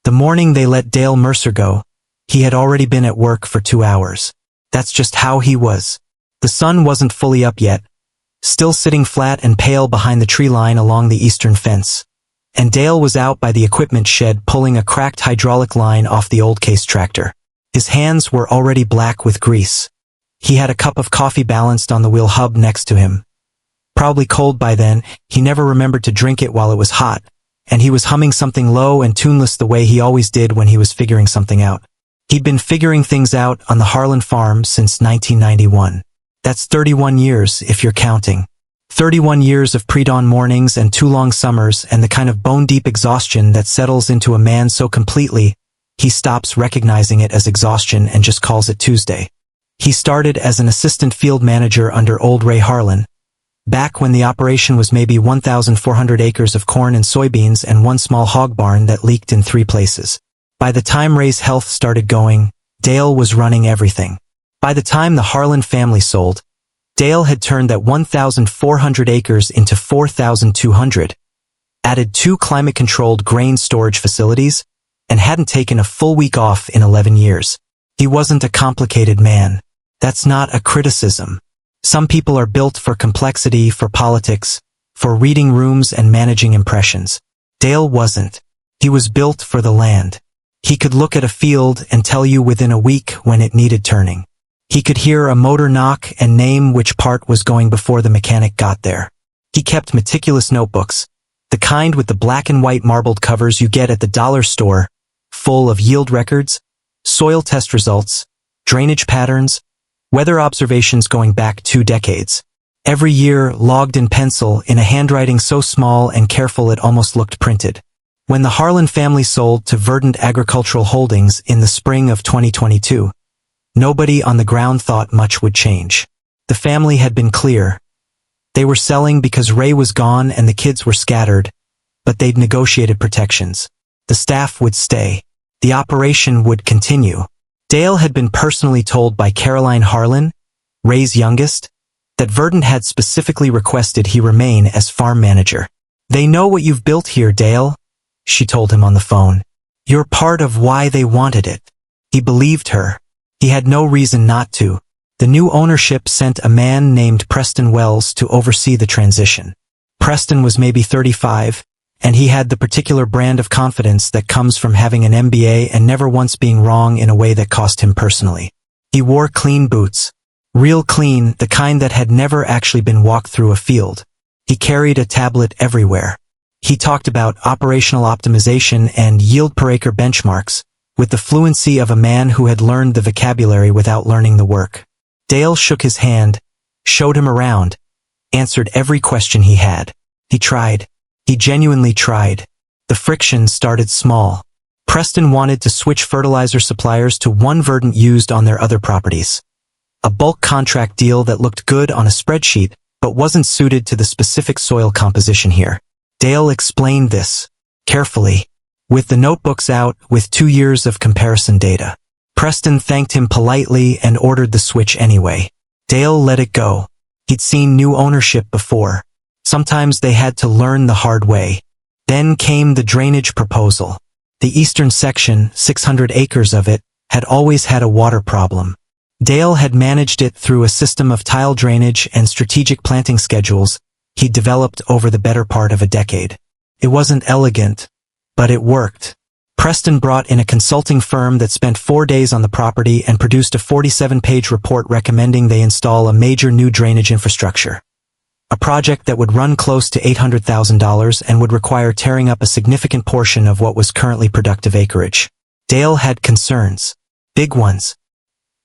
The morning they let Dale Mercer go, he had already been at work for 2 hours. That's just how he was. The sun wasn't fully up yet, still sitting flat and pale behind the tree line along the eastern fence. And Dale was out by the equipment shed pulling a cracked hydraulic line off the old case tractor. His hands were already black with grease. He had a cup of coffee balanced on the wheel hub next to him. Probably cold by then, he never remembered to drink it while it was hot, and he was humming something low and tuneless the way he always did when he was figuring something out. He'd been figuring things out on the Harlan farm since 1991. That's 31 years, if you're counting. 31 years of pre-dawn mornings and 2 long summers and the kind of bone-deep exhaustion that settles into a man so completely, he stops recognizing it as exhaustion and just calls it Tuesday. He started as an assistant field manager under old Ray Harlan, back when the operation was maybe 1,400 acres of corn and soybeans and one small hog barn that leaked in 3 places. By the time Ray's health started going, Dale was running everything. By the time the Harlan family sold, Dale had turned that 1,400 acres into 4,200, added 2 climate-controlled grain storage facilities, and hadn't taken a full week off in 11 years. He wasn't a complicated man. That's not a criticism. Some people are built for complexity, for politics, for reading rooms and managing impressions. Dale wasn't. He was built for the land. He could look at a field and tell you within a week when it needed turning. He could hear a motor knock and name which part was going before the mechanic got there. He kept meticulous notebooks, the kind with the black and white marbled covers you get at the dollar store, full of yield records, soil test results, drainage patterns, weather observations going back 2 decades. Every year logged in pencil in a handwriting so small and careful it almost looked printed. When the Harlan family sold to Verdant Agricultural Holdings in the spring of 2022, nobody on the ground thought much would change. The family had been clear. They were selling because Ray was gone and the kids were scattered, but they'd negotiated protections. The staff would stay. The operation would continue. Dale had been personally told by Caroline Harlan, Ray's youngest, that Verdant had specifically requested he remain as farm manager. "They know what you've built here, Dale," she told him on the phone. "You're part of why they wanted it." He believed her. He had no reason not to. The new ownership sent a man named Preston Wells to oversee the transition. Preston was maybe 35, and he had the particular brand of confidence that comes from having an MBA and never once being wrong in a way that cost him personally. He wore clean boots. Real clean, the kind that had never actually been walked through a field. He carried a tablet everywhere. He talked about operational optimization and yield per acre benchmarks, with the fluency of a man who had learned the vocabulary without learning the work. Dale shook his hand, showed him around, answered every question he had. He tried. He genuinely tried. The friction started small. Preston wanted to switch fertilizer suppliers to one Verdant used on their other properties. A bulk contract deal that looked good on a spreadsheet, but wasn't suited to the specific soil composition here. Dale explained this, carefully, with the notebooks out, with 2 years of comparison data. Preston thanked him politely and ordered the switch anyway. Dale let it go. He'd seen new ownership before. Sometimes they had to learn the hard way. Then came the drainage proposal. The eastern section, 600 acres of it, had always had a water problem. Dale had managed it through a system of tile drainage and strategic planting schedules he'd developed over the better part of a decade. It wasn't elegant, but it worked. Preston brought in a consulting firm that spent 4 days on the property and produced a 47-page report recommending they install a major new drainage infrastructure. A project that would run close to $800,000 and would require tearing up a significant portion of what was currently productive acreage. Dale had concerns. Big ones.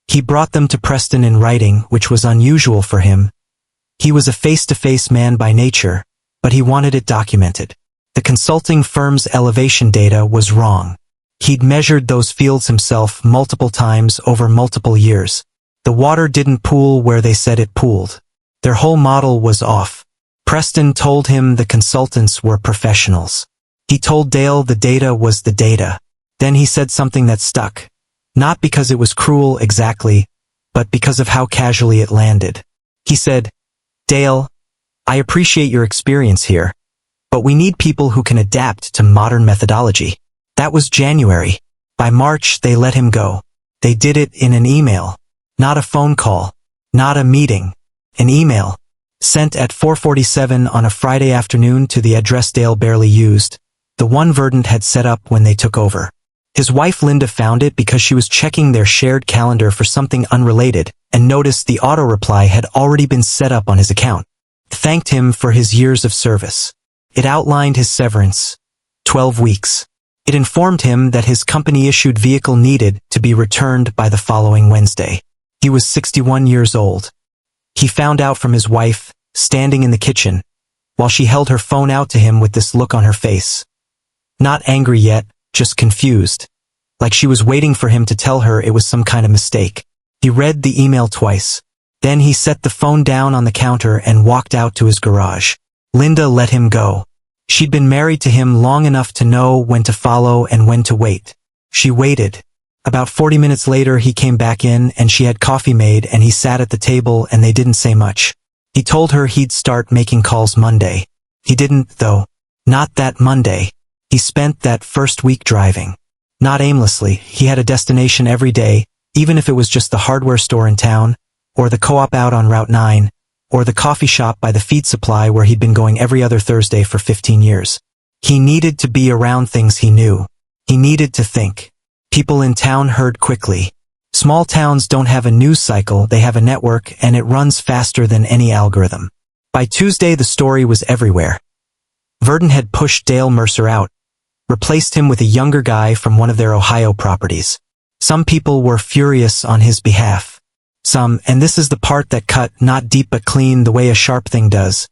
He brought them to Preston in writing, which was unusual for him. He was a face-to-face man by nature, but he wanted it documented. The consulting firm's elevation data was wrong. He'd measured those fields himself multiple times over multiple years. The water didn't pool where they said it pooled. Their whole model was off. Preston told him the consultants were professionals. He told Dale the data was the data. Then he said something that stuck. Not because it was cruel exactly, but because of how casually it landed. He said, "Dale, I appreciate your experience here, but we need people who can adapt to modern methodology." That was January. By March, they let him go. They did it in an email. Not a phone call. Not a meeting. An email. Sent at 4:47 on a Friday afternoon to the address Dale barely used, the one Verdant had set up when they took over. His wife Linda found it because she was checking their shared calendar for something unrelated and noticed the auto-reply had already been set up on his account. It thanked him for his years of service. It outlined his severance. 12 weeks. It informed him that his company-issued vehicle needed to be returned by the following Wednesday. He was 61 years old. He found out from his wife, standing in the kitchen, while she held her phone out to him with this look on her face. Not angry yet, just confused. Like she was waiting for him to tell her it was some kind of mistake. He read the email twice. Then he set the phone down on the counter and walked out to his garage. Linda let him go. She'd been married to him long enough to know when to follow and when to wait. She waited. About 40 minutes later he came back in and she had coffee made and he sat at the table and they didn't say much. He told her he'd start making calls Monday. He didn't, though. Not that Monday. He spent that first week driving. Not aimlessly, he had a destination every day, even if it was just the hardware store in town, or the co-op out on Route 9, or the coffee shop by the feed supply where he'd been going every other Thursday for 15 years. He needed to be around things he knew. He needed to think. People in town heard quickly. Small towns don't have a news cycle, they have a network, and it runs faster than any algorithm. By Tuesday the story was everywhere. Verdant had pushed Dale Mercer out, replaced him with a younger guy from one of their Ohio properties. Some people were furious on his behalf. Some, and this is the part that cut not deep but clean the way a sharp thing does.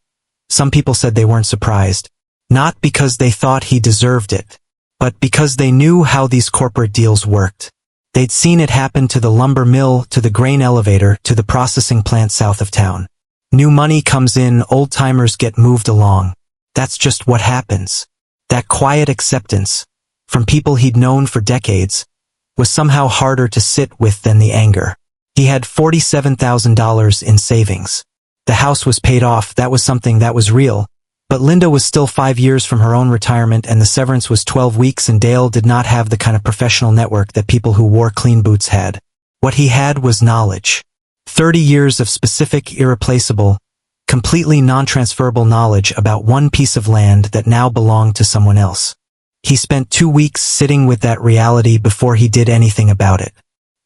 Some people said they weren't surprised. Not because they thought he deserved it, but because they knew how these corporate deals worked. They'd seen it happen to the lumber mill, to the grain elevator, to the processing plant south of town. New money comes in, old-timers get moved along. That's just what happens. That quiet acceptance, from people he'd known for decades, was somehow harder to sit with than the anger. He had $47,000 in savings. The house was paid off, that was something that was real. But Linda was still 5 years from her own retirement and the severance was 12 weeks and Dale did not have the kind of professional network that people who wore clean boots had. What he had was knowledge. 30 years of specific, irreplaceable, completely non-transferable knowledge about one piece of land that now belonged to someone else. He spent 2 weeks sitting with that reality before he did anything about it.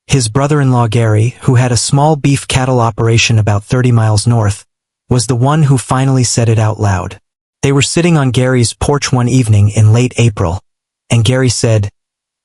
His brother-in-law Gary, who had a small beef cattle operation about 30 miles north, was the one who finally said it out loud. They were sitting on Gary's porch one evening in late April, and Gary said,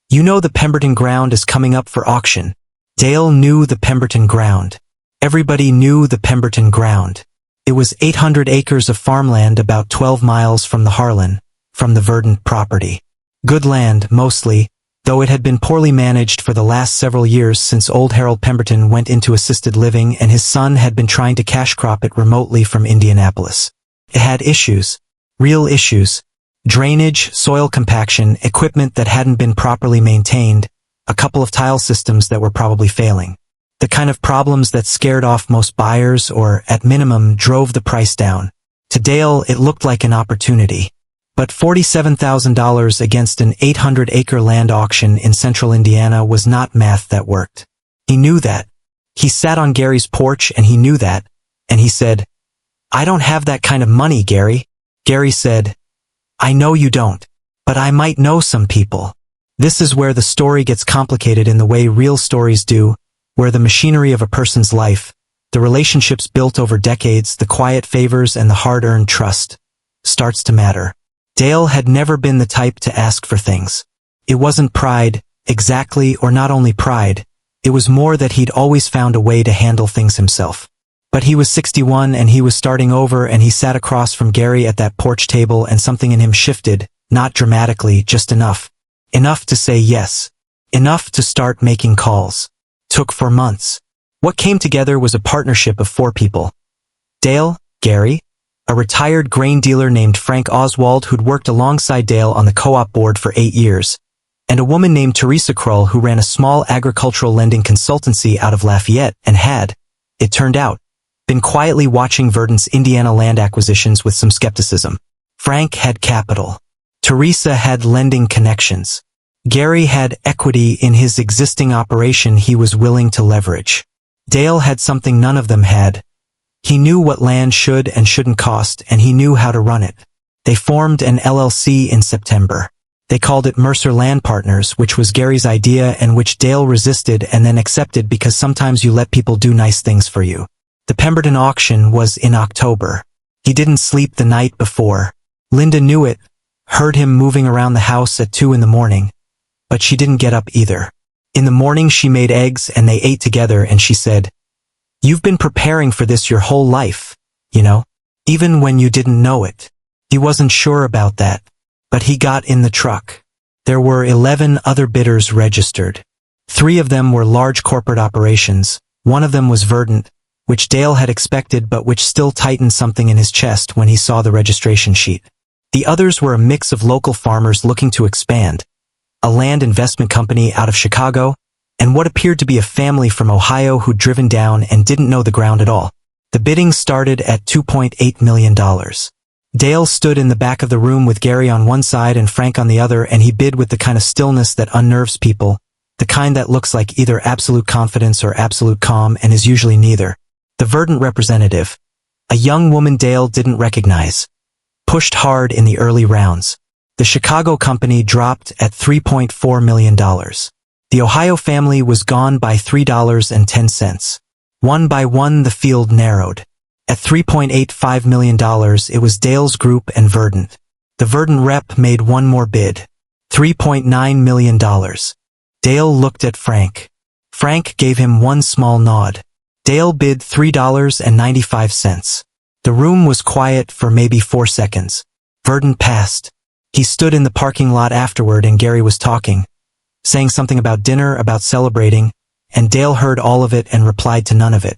"You know the Pemberton ground is coming up for auction." Dale knew the Pemberton ground. Everybody knew the Pemberton ground. It was 800 acres of farmland about 12 miles from the Harlan, from the Verdant property. Good land, mostly, though it had been poorly managed for the last several years since old Harold Pemberton went into assisted living and his son had been trying to cash crop it remotely from Indianapolis. It had issues. Real issues. Drainage, soil compaction, equipment that hadn't been properly maintained, a couple of tile systems that were probably failing. The kind of problems that scared off most buyers or, at minimum, drove the price down. To Dale, it looked like an opportunity. But $47,000 against an 800-acre land auction in central Indiana was not math that worked. He knew that. He sat on Gary's porch and he knew that, and he said, "I don't have that kind of money, Gary." Gary said, "I know you don't, but I might know some people." This is where the story gets complicated in the way real stories do, where the machinery of a person's life, the relationships built over decades, the quiet favors and the hard-earned trust, starts to matter. Dale had never been the type to ask for things. It wasn't pride, exactly, or not only pride, it was more that he'd always found a way to handle things himself. But he was 61 and he was starting over and he sat across from Gary at that porch table and something in him shifted, not dramatically, just enough. Enough to say yes. Enough to start making calls. Took 4 months. What came together was a partnership of 4 people. Dale, Gary, a retired grain dealer named Frank Oswald who'd worked alongside Dale on the co-op board for 8 years, and a woman named Teresa Krull who ran a small agricultural lending consultancy out of Lafayette and had, it turned out, been quietly watching Verdant's Indiana land acquisitions with some skepticism. Frank had capital. Teresa had lending connections. Gary had equity in his existing operation he was willing to leverage. Dale had something none of them had. He knew what land should and shouldn't cost, and he knew how to run it. They formed an LLC in September. They called it Mercer Land Partners, which was Gary's idea and which Dale resisted and then accepted because sometimes you let people do nice things for you. The Pemberton auction was in October. He didn't sleep the night before. Linda knew it, heard him moving around the house at 2 in the morning. But she didn't get up either. In the morning she made eggs and they ate together and she said, "You've been preparing for this your whole life, you know, even when you didn't know it." He wasn't sure about that, but he got in the truck. There were 11 other bidders registered. 3 of them were large corporate operations. One of them was Verdant, which Dale had expected but which still tightened something in his chest when he saw the registration sheet. The others were a mix of local farmers looking to expand, a land investment company out of Chicago, and what appeared to be a family from Ohio who'd driven down and didn't know the ground at all. The bidding started at $2.8 million. Dale stood in the back of the room with Gary on one side and Frank on the other, and he bid with the kind of stillness that unnerves people, the kind that looks like either absolute confidence or absolute calm and is usually neither. The Verdant representative, a young woman Dale didn't recognize, pushed hard in the early rounds. The Chicago company dropped at $3.4 million. The Ohio family was gone by $3.10. One by one the field narrowed. At $3.85 million it was Dale's group and Verdant. The Verdant rep made one more bid. $3.9 million. Dale looked at Frank. Frank gave him one small nod. Dale bid $3.95. The room was quiet for maybe 4 seconds. Verdant passed. He stood in the parking lot afterward and Gary was talking, saying something about dinner, about celebrating, and Dale heard all of it and replied to none of it.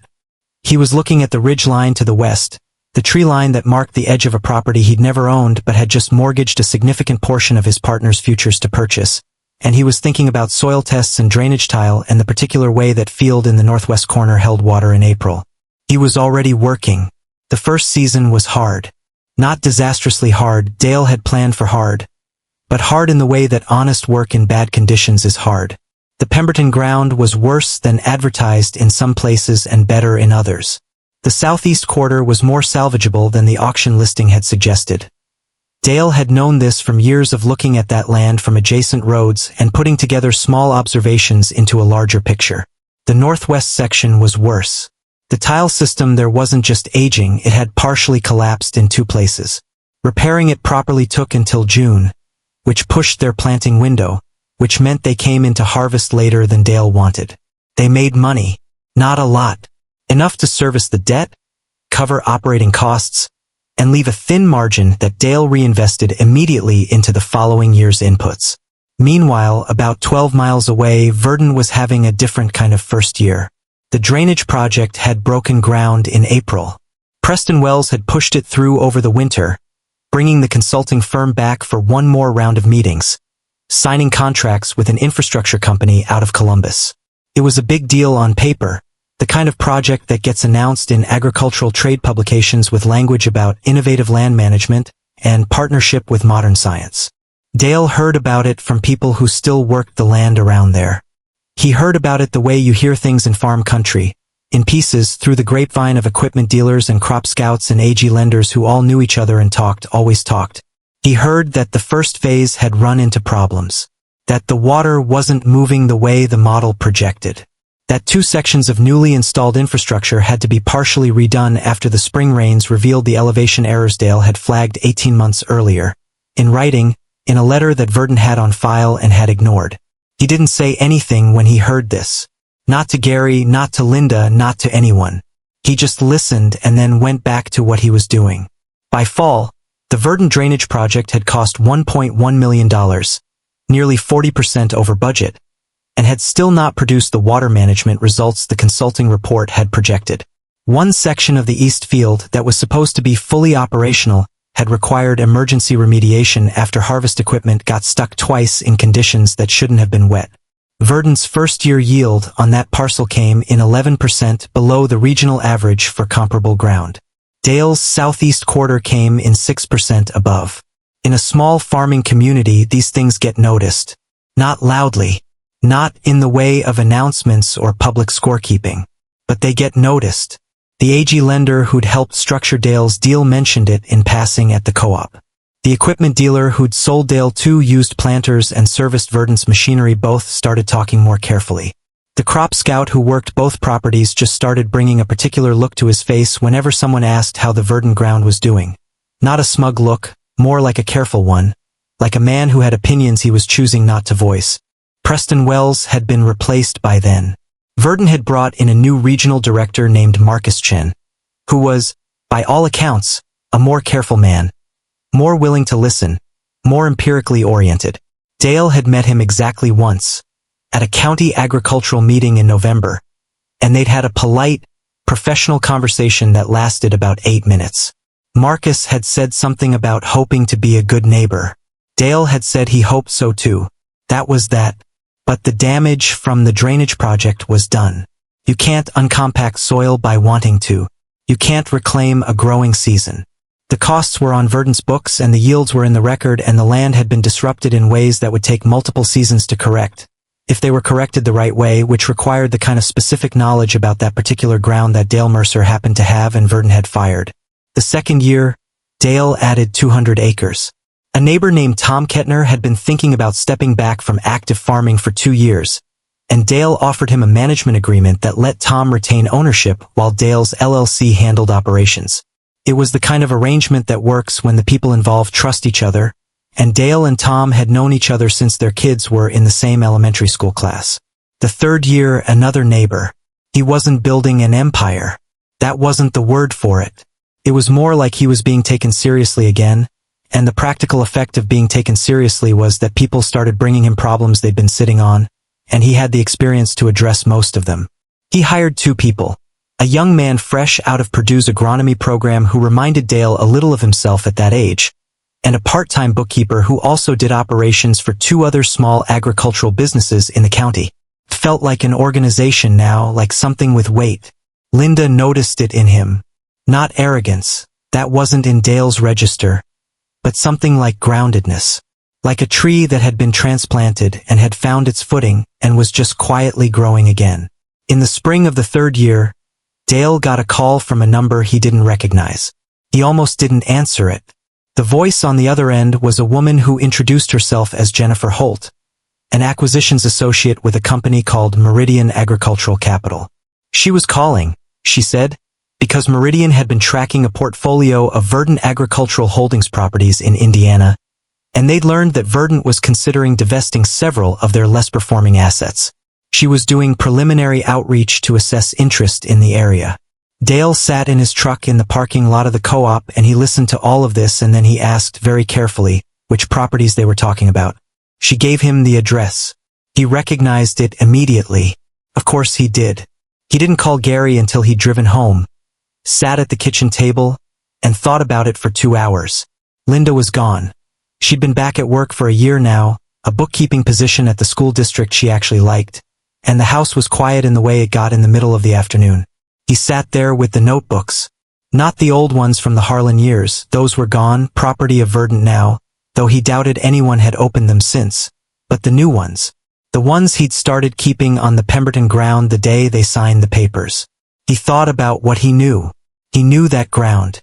He was looking at the ridge line to the west, the tree line that marked the edge of a property he'd never owned but had just mortgaged a significant portion of his partner's futures to purchase, and he was thinking about soil tests and drainage tile and the particular way that field in the northwest corner held water in April. He was already working. The first season was hard. Not disastrously hard, Dale had planned for hard. But hard in the way that honest work in bad conditions is hard. The Pemberton ground was worse than advertised in some places and better in others. The southeast quarter was more salvageable than the auction listing had suggested. Dale had known this from years of looking at that land from adjacent roads and putting together small observations into a larger picture. The northwest section was worse. The tile system there wasn't just aging, it had partially collapsed in 2 places. Repairing it properly took until June, which pushed their planting window, which meant they came into harvest later than Dale wanted. They made money. Not a lot. Enough to service the debt, cover operating costs, and leave a thin margin that Dale reinvested immediately into the following year's inputs. Meanwhile, about 12 miles away, Verdant was having a different kind of first year. The drainage project had broken ground in April. Preston Wells had pushed it through over the winter, bringing the consulting firm back for one more round of meetings, signing contracts with an infrastructure company out of Columbus. It was a big deal on paper, the kind of project that gets announced in agricultural trade publications with language about innovative land management and partnership with modern science. Dale heard about it from people who still worked the land around there. He heard about it the way you hear things in farm country, in pieces through the grapevine of equipment dealers and crop scouts and AG lenders who all knew each other and always talked. He heard that the first phase had run into problems, that the water wasn't moving the way the model projected, that 2 sections of newly installed infrastructure had to be partially redone after the spring rains revealed the elevation errors Dale had flagged 18 months earlier, in writing, in a letter that Verdant had on file and had ignored. He didn't say anything when he heard this. Not to Gary, not to Linda, not to anyone. He just listened and then went back to what he was doing. By fall, the Verdant drainage project had cost $1.1 million, nearly 40% over budget, and had still not produced the water management results the consulting report had projected. One section of the east field that was supposed to be fully operational had required emergency remediation after harvest equipment got stuck twice in conditions that shouldn't have been wet. Verdant's first-year yield on that parcel came in 11% below the regional average for comparable ground. Dale's southeast quarter came in 6% above. In a small farming community, these things get noticed. Not loudly. Not in the way of announcements or public scorekeeping. But they get noticed. The AG lender who'd helped structure Dale's deal mentioned it in passing at the co-op. The equipment dealer who'd sold Dale 2 used planters and serviced Verdant's machinery both started talking more carefully. The crop scout who worked both properties just started bringing a particular look to his face whenever someone asked how the Verdant ground was doing. Not a smug look, more like a careful one, like a man who had opinions he was choosing not to voice. Preston Wells had been replaced by then. Verdant had brought in a new regional director named Marcus Chen, who was, by all accounts, a more careful man, more willing to listen, more empirically oriented. Dale had met him exactly once, at a county agricultural meeting in November, and they'd had a polite, professional conversation that lasted about 8 minutes. Marcus had said something about hoping to be a good neighbor. Dale had said he hoped so too. That was that. But the damage from the drainage project was done. You can't uncompact soil by wanting to. You can't reclaim a growing season. The costs were on Verdant's books and the yields were in the record, and the land had been disrupted in ways that would take multiple seasons to correct. If they were corrected the right way, which required the kind of specific knowledge about that particular ground that Dale Mercer happened to have and Verdant had fired. The second year, Dale added 200 acres. A neighbor named Tom Kettner had been thinking about stepping back from active farming for 2 years, and Dale offered him a management agreement that let Tom retain ownership while Dale's LLC handled operations. It was the kind of arrangement that works when the people involved trust each other, and Dale and Tom had known each other since their kids were in the same elementary school class. The third year, another neighbor. He wasn't building an empire. That wasn't the word for it. It was more like he was being taken seriously again, and the practical effect of being taken seriously was that people started bringing him problems they'd been sitting on, and he had the experience to address most of them. He hired 2 people. A young man fresh out of Purdue's agronomy program who reminded Dale a little of himself at that age, and a part-time bookkeeper who also did operations for 2 other small agricultural businesses in the county. Felt like an organization now, like something with weight. Linda noticed it in him. Not arrogance, that wasn't in Dale's register, but something like groundedness. Like a tree that had been transplanted and had found its footing and was just quietly growing again. In the spring of the 3rd year, Dale got a call from a number he didn't recognize. He almost didn't answer it. The voice on the other end was a woman who introduced herself as Jennifer Holt, an acquisitions associate with a company called Meridian Agricultural Capital. She was calling, she said, because Meridian had been tracking a portfolio of Verdant Agricultural Holdings properties in Indiana, and they'd learned that Verdant was considering divesting several of their less performing assets. She was doing preliminary outreach to assess interest in the area. Dale sat in his truck in the parking lot of the co-op and he listened to all of this, and then he asked very carefully which properties they were talking about. She gave him the address. He recognized it immediately. Of course he did. He didn't call Gary until he'd driven home, sat at the kitchen table, and thought about it for 2 hours. Linda was gone. She'd been back at work for a year now, a bookkeeping position at the school district she actually liked, and the house was quiet in the way it got in the middle of the afternoon. He sat there with the notebooks. Not the old ones from the Harlan years, those were gone, property of Verdant now, though he doubted anyone had opened them since, but the new ones. The ones he'd started keeping on the Pemberton ground the day they signed the papers. He thought about what he knew. He knew that ground.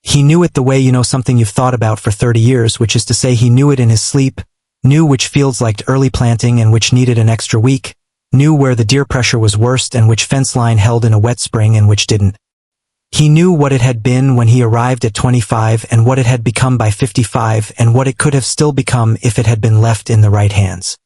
He knew it the way you know something you've thought about for 30 years, which is to say he knew it in his sleep, knew which fields liked early planting and which needed an extra week, knew where the deer pressure was worst and which fence line held in a wet spring and which didn't. He knew what it had been when he arrived at 25 and what it had become by 55 and what it could have still become if it had been left in the right hands.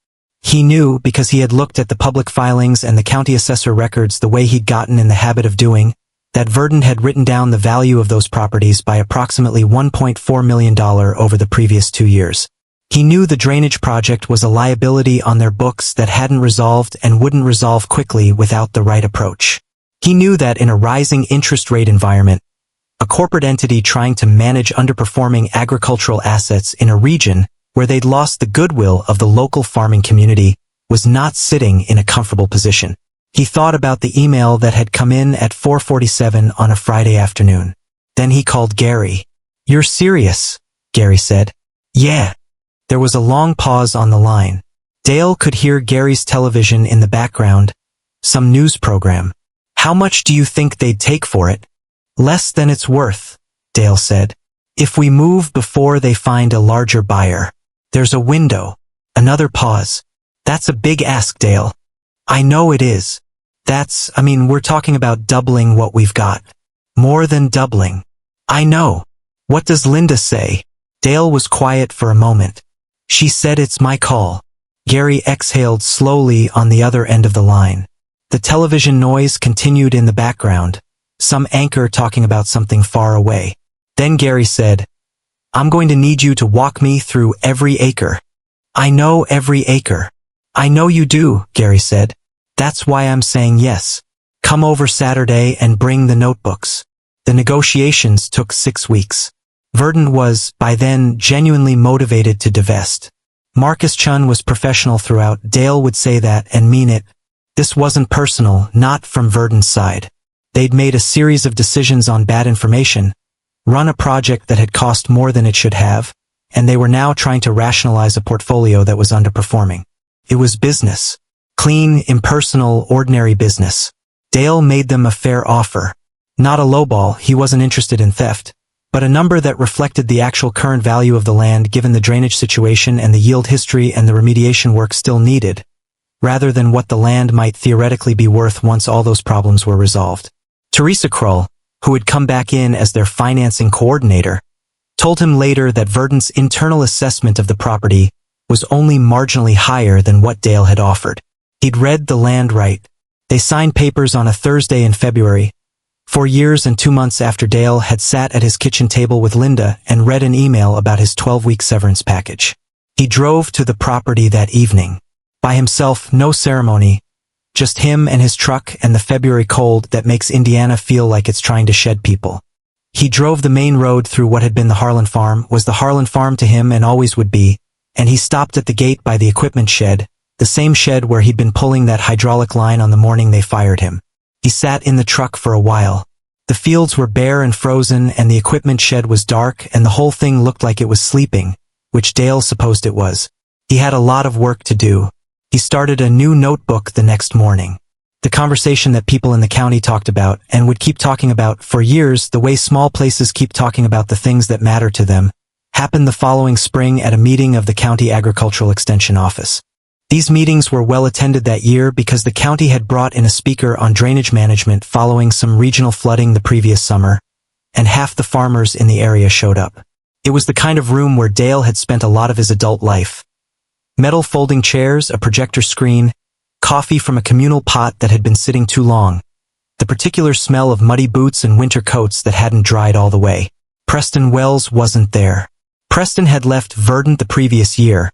He knew because he had looked at the public filings and the county assessor records the way he'd gotten in the habit of doing, that Verdant had written down the value of those properties by approximately $1.4 million over the previous 2 years. He knew the drainage project was a liability on their books that hadn't resolved and wouldn't resolve quickly without the right approach. He knew that in a rising interest rate environment, a corporate entity trying to manage underperforming agricultural assets in a region where they'd lost the goodwill of the local farming community was not sitting in a comfortable position. He thought about the email that had come in at 4:47 on a Friday afternoon. Then he called Gary. "You're serious?" Gary said. "Yeah." There was a long pause on the line. Dale could hear Gary's television in the background, some news program. How much do you think they'd take for it? Less than it's worth, Dale said. If we move before they find a larger buyer. There's a window. Another pause. That's a big ask, Dale. I know it is. We're talking about doubling what we've got. More than doubling. I know. What does Linda say? Dale was quiet for a moment. She said it's my call. Gary exhaled slowly on the other end of the line. The television noise continued in the background, some anchor talking about something far away. Then Gary said, I'm going to need you to walk me through every acre. I know every acre. I know you do, Gary said. That's why I'm saying yes. Come over Saturday and bring the notebooks. The negotiations took 6 weeks. Verdun was, by then, genuinely motivated to divest. Marcus Chun was professional throughout. Dale would say that and mean it. This wasn't personal, not from Verdun's side. They'd made a series of decisions on bad information, run a project that had cost more than it should have, and they were now trying to rationalize a portfolio that was underperforming. It was business. Clean, impersonal, ordinary business. Dale made them a fair offer. Not a lowball, he wasn't interested in theft, but a number that reflected the actual current value of the land given the drainage situation and the yield history and the remediation work still needed, rather than what the land might theoretically be worth once all those problems were resolved. Teresa Krull, who had come back in as their financing coordinator, told him later that Verdun's internal assessment of the property was only marginally higher than what Dale had offered. He'd read the land right. They signed papers on a Thursday in February, 4 years and 2 months after Dale had sat at his kitchen table with Linda and read an email about his 12-week severance package. He drove to the property that evening. By himself, no ceremony, just him and his truck and the February cold that makes Indiana feel like it's trying to shed people. He drove the main road through what had been the Harlan farm, was the Harlan farm to him and always would be, and he stopped at the gate by the equipment shed, the same shed where he'd been pulling that hydraulic line on the morning they fired him. He sat in the truck for a while. The fields were bare and frozen and the equipment shed was dark and the whole thing looked like it was sleeping, which Dale supposed it was. He had a lot of work to do. He started a new notebook the next morning. The conversation that people in the county talked about and would keep talking about for years, the way small places keep talking about the things that matter to them, happened the following spring at a meeting of the County Agricultural Extension Office. These meetings were well attended that year because the county had brought in a speaker on drainage management following some regional flooding the previous summer, and half the farmers in the area showed up. It was the kind of room where Dale had spent a lot of his adult life. Metal folding chairs, a projector screen, coffee from a communal pot that had been sitting too long, the particular smell of muddy boots and winter coats that hadn't dried all the way. Preston Wells wasn't there. Preston had left Verdun the previous year,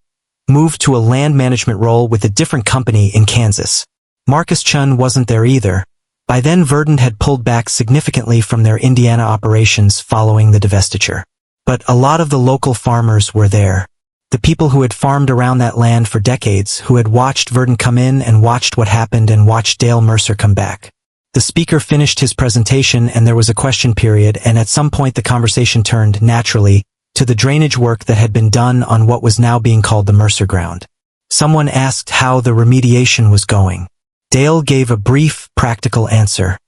moved to a land management role with a different company in Kansas. Marcus Chun wasn't there either. By then Verdun had pulled back significantly from their Indiana operations following the divestiture. But a lot of the local farmers were there. The people who had farmed around that land for decades, who had watched Verdun come in and watched what happened and watched Dale Mercer come back. The speaker finished his presentation and there was a question period, and at some point the conversation turned, naturally, to the drainage work that had been done on what was now being called the Mercer ground. Someone asked how the remediation was going. Dale gave a brief, practical answer.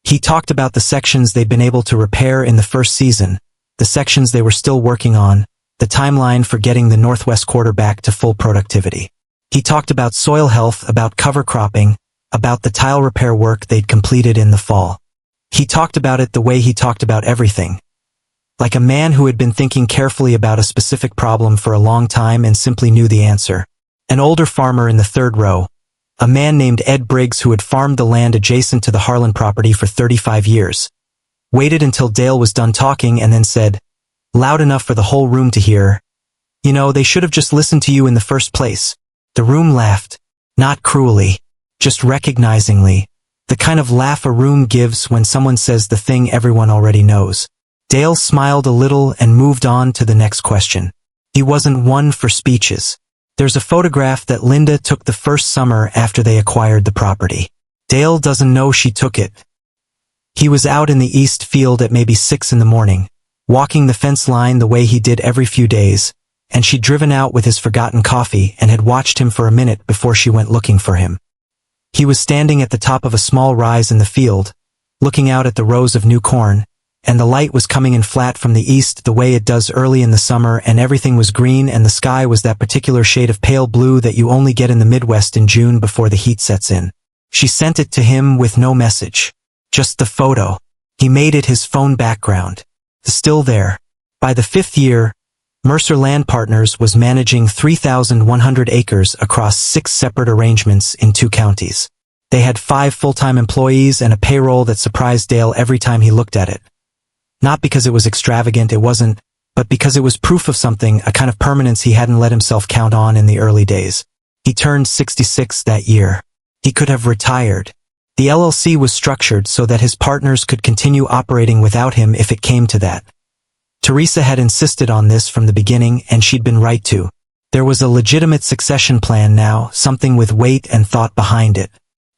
He talked about the sections they'd been able to repair in the first season, the sections they were still working on, the timeline for getting the northwest quarter back to full productivity. He talked about soil health, about cover cropping, about the tile repair work they'd completed in the fall. He talked about it the way he talked about everything. Like a man who had been thinking carefully about a specific problem for a long time and simply knew the answer. An older farmer in the third row, a man named Ed Briggs who had farmed the land adjacent to the Harlan property for 35 years, waited until Dale was done talking and then said, loud enough for the whole room to hear, "You know, they should have just listened to you in the first place." The room laughed, not cruelly, just recognizingly, the kind of laugh a room gives when someone says the thing everyone already knows. Dale smiled a little and moved on to the next question. He wasn't one for speeches. There's a photograph that Linda took the first summer after they acquired the property. Dale doesn't know she took it. He was out in the east field at maybe 6 in the morning, walking the fence line the way he did every few days, and she'd driven out with his forgotten coffee and had watched him for a minute before she went looking for him. He was standing at the top of a small rise in the field, looking out at the rows of new corn, and the light was coming in flat from the east the way it does early in the summer, and everything was green, and the sky was that particular shade of pale blue that you only get in the Midwest in June before the heat sets in. She sent it to him with no message. Just the photo. He made it his phone background. Still there. By the 5th year, Mercer Land Partners was managing 3,100 acres across 6 separate arrangements in 2 counties. They had 5 full-time employees and a payroll that surprised Dale every time he looked at it. Not because it was extravagant, it wasn't, but because it was proof of something, a kind of permanence he hadn't let himself count on in the early days. He turned 66 that year. He could have retired. The LLC was structured so that his partners could continue operating without him if it came to that. Teresa had insisted on this from the beginning, and she'd been right to. There was a legitimate succession plan now, something with weight and thought behind it.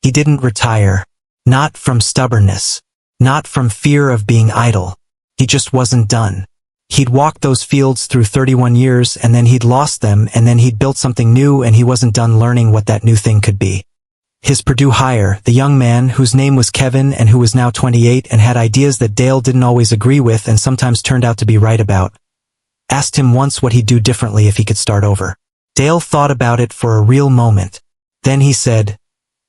He didn't retire. Not from stubbornness. Not from fear of being idle. He just wasn't done. He'd walked those fields through 31 years, and then he'd lost them, and then he'd built something new, and he wasn't done learning what that new thing could be. His Purdue hire, the young man whose name was Kevin and who was now 28 and had ideas that Dale didn't always agree with and sometimes turned out to be right about, asked him once what he'd do differently if he could start over. Dale thought about it for a real moment. Then he said,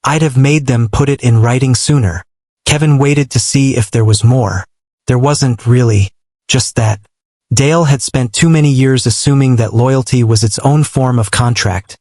"I'd have made them put it in writing sooner." Kevin waited to see if there was more. There wasn't really. Just that. Dale had spent too many years assuming that loyalty was its own form of contract,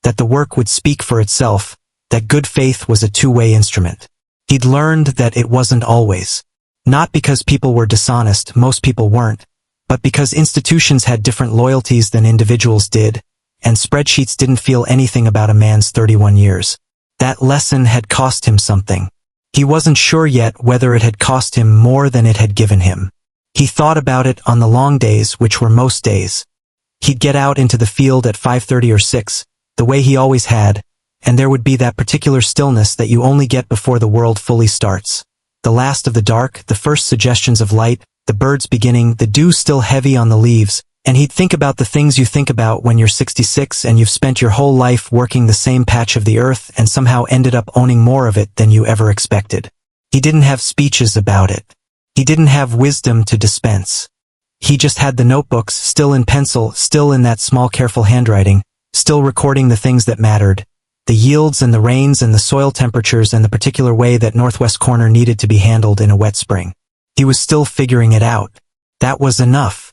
that the work would speak for itself, that good faith was a two-way instrument. He'd learned that it wasn't always. Not because people were dishonest, most people weren't, but because institutions had different loyalties than individuals did, and spreadsheets didn't feel anything about a man's 31 years. That lesson had cost him something. He wasn't sure yet whether it had cost him more than it had given him. He thought about it on the long days, which were most days. He'd get out into the field at 5:30 or 6, the way he always had, and there would be that particular stillness that you only get before the world fully starts. The last of the dark, the first suggestions of light, the birds beginning, the dew still heavy on the leaves, and he'd think about the things you think about when you're 66 and you've spent your whole life working the same patch of the earth and somehow ended up owning more of it than you ever expected. He didn't have speeches about it. He didn't have wisdom to dispense. He just had the notebooks, still in pencil, still in that small careful handwriting, still recording the things that mattered, the yields and the rains and the soil temperatures and the particular way that northwest corner needed to be handled in a wet spring. He was still figuring it out. That was enough.